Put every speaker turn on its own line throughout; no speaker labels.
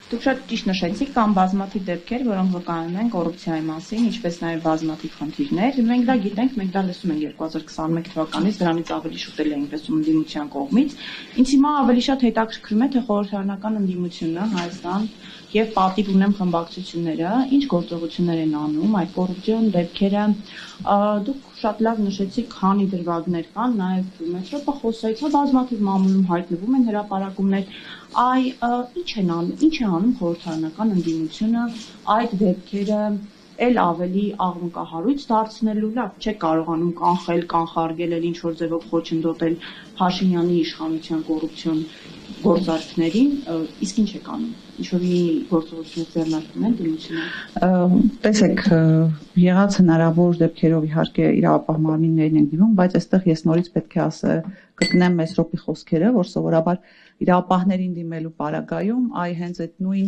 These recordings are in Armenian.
Դուք շատ ճիշտ նշեցիք, կան բազմաթիվ դեպքեր, որոնք վկայում են կոռուպցիայի մասին, ինչպես նաև բազմաթիվ խնդիրներ։ Մենք դա գիտենք, մենք դա լսում ենք 2021 թվականից, դրանից ավելի շուտ էլ էինք լսում ընդդիմության կողմից։ Ինձ հիմա ավելի շատ հետաքրքրում է, թե խորհրդարանական ընդդիմությունը Հայաստան եւ պատիվ ունեմ խմբակցությունները ինչ գործողություններ են անում այդ կոռուպցիոն դեպքերը։ Դուք շատ լավ նշեցիք, քանի դրվագներ կան, նաև մետրոպը խոսեց, բազմաթիվ մամուլում հայտնվում են հրապարակումներ։ Ինչ է անում խորհրդարանական ընդդիմությունը այդ դեպքերը էլ ավելի աղմկահարույց դարձնելու, լավ, չէ կարողանում կանխարգել էլ ինչ-որ ձևով խոչընդոտել Փաշինյանի իշխանության կոռուպցիոն գործարքներին, իսկ ինչ է անում, ինչ-որ մի գործողություններ ձեռնարկում են ընդդիմությունը։
Տեսեք, եղած հնարավոր դեպքերով իհարկե իրավապահ մարմիններին են դիմում, բայց այստեղ ես նորից պետք է կրկնեմ Մեսրոպի խոսքերը, որ սովորաբար իրավապահներին դիմելու պարագայում հենց այդ նույն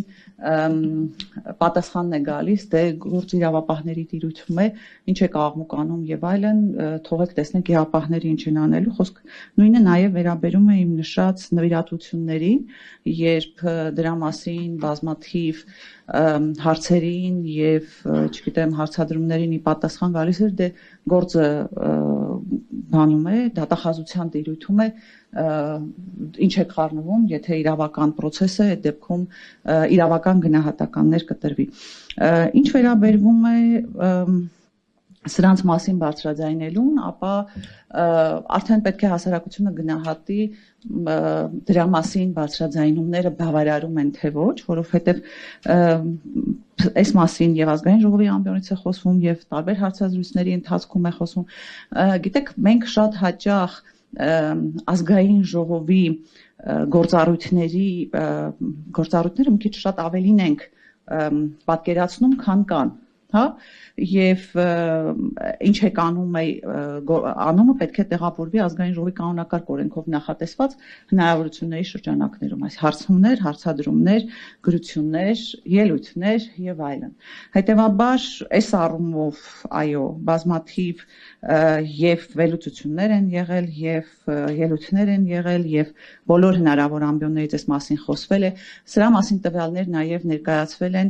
պատասխանն է գալիս, դե գործ իրավապահների տիրույթում է, ինչ է աղմուկ անում եւ այլն, թողեք տեսնենք իրավապահները ինչ են անելու, խոսք նույնը նաեւ վերաբերում է իմ նշած նվիրատվություններին, երբ դրա մասին բազմաթիվ հարցերին եւ, չգիտեմ, հարցադրումներին ի պատասխան գալիս էր, դե գործը բանում է, դատախազության տիրույթում է, ինչ է խառնվում, եթե իրավական process է, այդ դեպքում իրավական գնահատականներ կտրվի։ Ինչ վերաբերվում է սրանց մասին բարձրաձայնելուն, ապա արդեն պետք է հասարակությունը գնահատի դրա մասին բարձրաձայնումները բավարարում են թե ոչ, որովհետև այս մասին եւ ազգային ժողովի ամբիոնից է խոսվում եւ տարբեր հարցազրույցների ընթացքում է խոսվում։ Գիտեք, մենք շատ հաճախ ազգային ժողովի գործառույթները մի քիչ շատ ավելին ենք պատկերացնում, քան կան, հա, եւ ինչ է անումը պետք է տեղավորվի ազգային ժողովի կանոնակարգ օրենքով նախատեսված հնարավորությունների շրջանակներում, այս հարցումներ, հարցադրումներ, գրություններ, ելույթներ եւ այլն։ Հետեւաբար այս առումով, այո, բազմաթիվ եւ վերլուծություններ են եղել եւ ելույթներ են եղել եւ բոլոր հնարավոր ամբիոններից այս մասին խոսվել է, սրա մասին տվյալներ նաեւ ներկայացվել են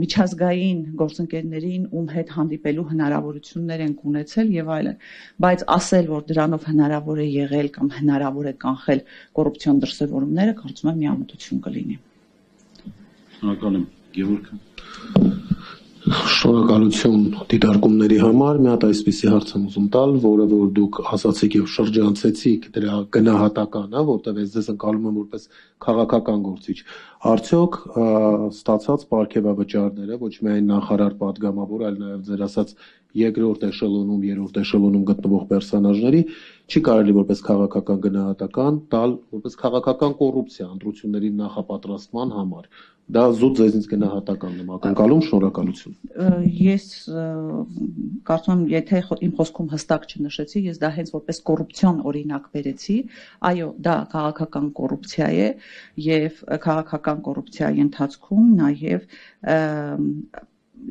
միջազգային գործընկերներին, ում հետ հանդիպելու հնարավորություններ են ունեցել եւ այլն, բայց ասել, որ դրանով հնարավոր է եղել կամ հնարավոր է կանխել կոռուպցիոն դրսևորումները, կարծում եմ միամտություն կլինի։
Շնորհակալ եմ, Գևորգ։
Շնորհակալություն դիտարկումների համար, մի հատ այսպիսի հարց եմ ուզում տալ, որը որ դուք ասացիք եւ շրջանցեցիք դրա գնահատականը, որտեղ ես ձեզ ընկալում եմ որպես քաղաքական գործիչ։ Արդյոք ստացած պարգևավճարները ոչ միայն նախարար падգամավոր, այլ նաեւ ձեր ասած երկրորդ էշելոնում, երրորդ էշելոնում գտնվող պերսոնաժների չի կարելի որպես քաղաքական գնահատական տալ որպես քաղաքական կոռուպցիա ընտրությունների նախապատրաստման համար։ Դա զուտ ձեզնից գնահատականն եմ ակնկալում, շնորհակալություն։
Ես կարծում եմ, եթե իմ խոսքում հստակ չնշեցի, ես դա հենց որպես կոռուպցիոն օրինակ բերեցի, այո, դա քաղաքական կոռուպցիա է եւ քաղաքական կոռուպցիայի ընթացքում նաեւ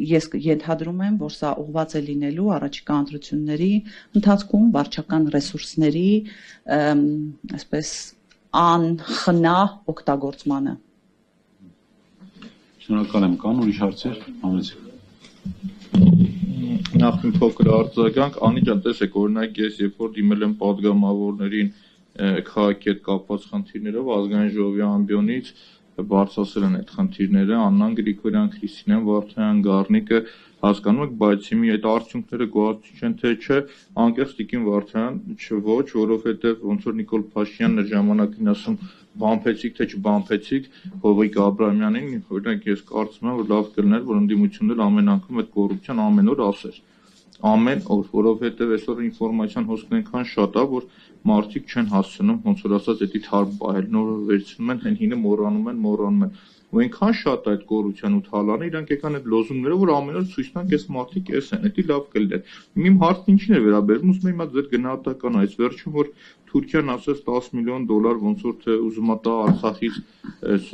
ես ենթադրում եմ, որ սա ուղղված է լինելու առաջիկա ընտրությունների ընթացքում վարչական ռեսուրսների այսպես անխնա օգտագործմանը։
Շնորհակալ եմ, կան ուրիշ հարցեր, համեցեք։
Նախ մի փոքր արձագանք, Անի ջան, տեսեք, օրինակ ես երբ որ դիմել եմ падգամավորներին քաղաքի հետ կապված խնդիրներով ազգային ժողովի ամբիոնից բարձրացել են այդ խնդիրները, Աննան Գրիգորյան, Քրիստինեն Վարդանյան, Գառնիկը, հասկանում եք, բայց հիմի այդ արդյունքները գոհացուցիչ են թե չէ, անկեղծ Տիկին Վարդանյան ոչ, որովհետև ոնց որ Նիկոլ Փաշինյանն էր ժամանակին ասում բամփեցիք թե չբամփեցիք Հովիկ Աբրահամյանին, օրինակ ես կարծում եմ, որ լավ կլիներ, որ ընդդիմությունն ամեն անգամ այդ կոռուպցիան ամեն օր ասեր։ Ամեն օր, որովհետև այսօր ինֆորմացիան հոսքն այնքան շատ է, որ մարդիկ չեն հասցնում, ոնց որ ասած, դա թարմ բայել, նոր վերցնում են, հինը մոռանում են։ Ու այնքան շատ է այդ կոռուպցիան ու թալանը, իրանք եկան այդ լոզունգները, որ ամեն օր ցույց տանք, այս մարդիկ էս են, դա լավ կլիներ։ Իմ հարցն ինչին է վերաբերում, ուզում եմ իմ ձեր գնահատական այս վերջում, որ Թուրքիան ասես $10 միլիոն ոնց որ թե ուզում է տա Արցախից այս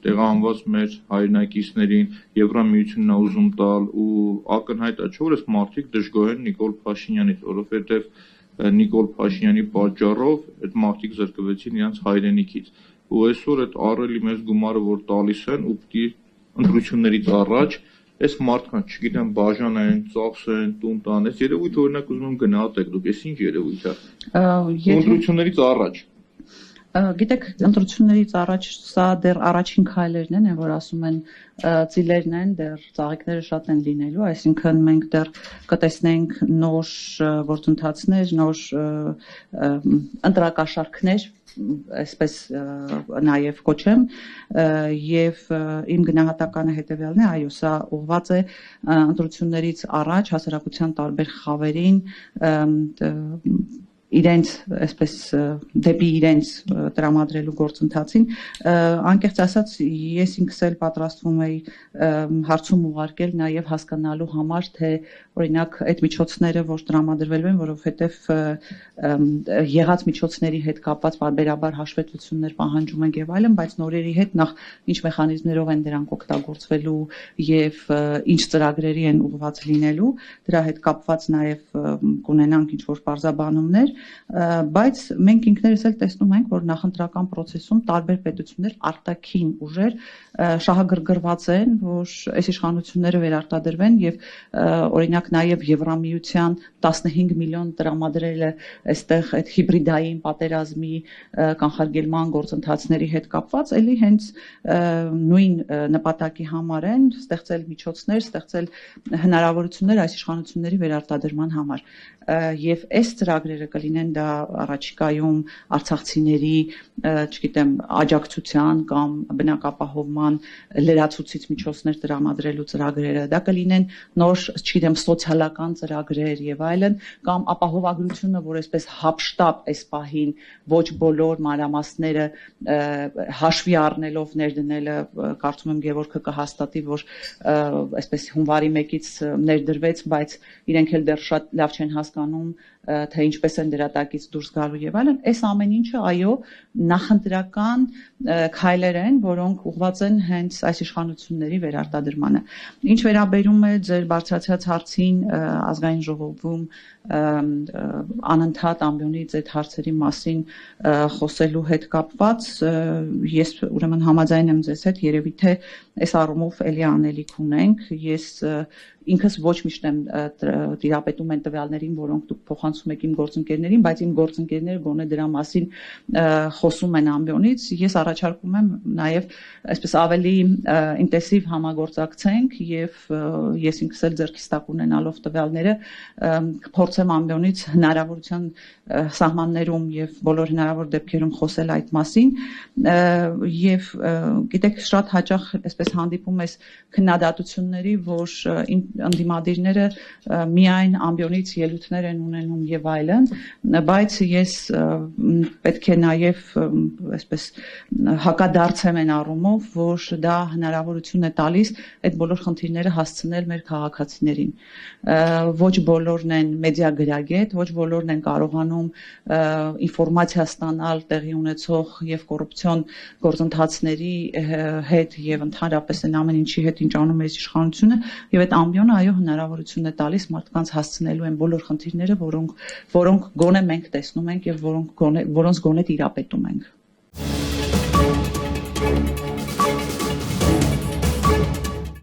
տեղահանված մեր հայրենակիցներին, Եվրամիությունն է ուզում տալ ու ակնհայտ է, չէ՞ որ այս մարդիկ դժգոհ են Նիկոլ Փաշինյանից, որովհետև Նիկոլ Փաշինյանի պատճառով այդ մարդիկ զրկվեցին իրենց հայրենիքից։ ու այսօր այդ առելի մեծ գումարը որ տալիս են ու պիտի ընտրություններից առաջ այս մարդկանց, չգիտեմ, բաժանեն, ծախսեն, տուն տան, այս երևույթը օրինակ ուզում եմ գնահատեք, դուք այս ինչ երևույթ է։ Ընտրություններից առաջ։
Գիտեք, ընտրություններից առաջ սա դեռ առաջին քայլերն են, որ ասում են ծիլերն են, դեռ ծաղիկները շատ են լինելու, այսինքն մենք դեռ կտեսնենք նոր գործընթացներ, նոր ընտրակաշարքներ, այսպես նաև կոչեմ, եւ իմ գնահատականը հետեւյալն է, այո, սա ուղղված է ընտրություններից առաջ հասարակության տարբեր խավերին իրենց այսպես դեպի իրենց տրամադրելու գործընթացին անկեղծ ասած ես ինքս էլ պատրաստվում էի հարցում ուղարկել նաև հասկանալու համար թե օրինակ այդ միջոցները որ տրամադրվելու են որովհետև եղած միջոցների հետ կապված բարբերաբար հաշվետվություններ պահանջում են եւ այլն բայց նորերի հետ նախ ինչ մեխանիզմներով են դրանք օգտագործվելու եւ ինչ ծրագրերի են ուղղված լինելու դրա հետ կապված նաև կունենանք ինչ որ բարձաբանումներ բայց մենք ինքներս էլ տեսնում ենք, որ նախընտրական process-ում տարբեր պետություններ արտաքին ուժեր շահագրգռված են, որ այս իշխանությունները վերարտադրվեն եւ օրինակ նաեւ Եվրամիության 15 միլիոն տրամադրելը այստեղ այդ հիբրիդային պատերազմի կանխարգելման գործընթացների հետ կապված, էլի հենց նույն նպատակի համար են ստեղծել միջոցներ, ստեղծել հնարավորություններ այս իշխանությունների վերարտադրման համար եւ այս ծրագրերը կլինեն դա առաջիկայում արցախցիների, չգիտեմ, աջակցության կամ բնակապահովման լրացուցիչ միջոցներ տրամադրելու ծրագրերը, դա կլինեն նոր, չգիտեմ, սոցիալական ծրագրեր եւ այլն, կամ ապահովագրությունը, որ այսպես հապշտապ այս պահին ոչ բոլոր մանրամասները հաշվի առնելով ներդնելը, կարծում եմ Գևորգը կհաստատի, որ այսպես հունվարի 1-ից ներդրվեց, բայց իրենք էլ դեռ շատ լավ չեն հասկանում թե ինչպես են դրա տակից դուրս գալու եւ այլն, այս ամեն ինչը այո նախընտրական քայլեր են, որոնք ուղղված են հենց այս իշխանությունների վերարտադրմանը։ Ինչ վերաբերում է ձեր բարձրացած հարցին ազգային ժողովում անընդհատ ամբիոնից այդ հարցերի մասին խոսելու հետ կապված, ես ուրեմն համաձայն եմ ձեզ հետ, երևի թե այս առումով էլի անելիք ունենք, ես ինքս ոչ միշտ եմ տիրապետում են տվյալներին, որոնք դուք փոխանցում եք իմ գործընկերներին, բայց իմ գործընկերները գոնե դրա մասին խոսում են ամբիոնից, ես առաջարկում եմ նաև այսպես ավելի ինտենսիվ համագործակցենք եւ ես ինքս էլ ձեռքիս տակ ունենալով տվյալները փորձեմ ամբիոնից հնարավորության սահմաններում եւ բոլոր հնարավոր դեպքերում խոսել այդ մասին եւ գիտեք շատ հաճախ այսպես հանդիպում ես քննադատությունների, որ ընդդիմադիրները միայն ամբիոնից ելույթներ են ունենում եւ այլն, բայց ես պետք է նաեւ այսպես հակադարձեմ այն առումով, որ դա հնարավորություն է տալիս այդ բոլոր խնդիրները հասցնել մեր քաղաքացիներին։ Ոչ բոլորն են մեդիա գրագետ, ոչ բոլորն են կարողանում ինֆորմացիա ստանալ տեղի ունեցող եւ կոռուպցիոն գործընթացների հետ եւ ընդհանրապես այն ամեն ինչի հետ ինչ անում է իշխանությունը եւ այդ ամբիոնը այո հնարավորություն է տալիս մարդկանց հասցնելու են բոլոր խնդիրները, որոնք գոնե մենք տեսնում ենք եւ որոնց գոնե տիրապետում ենք։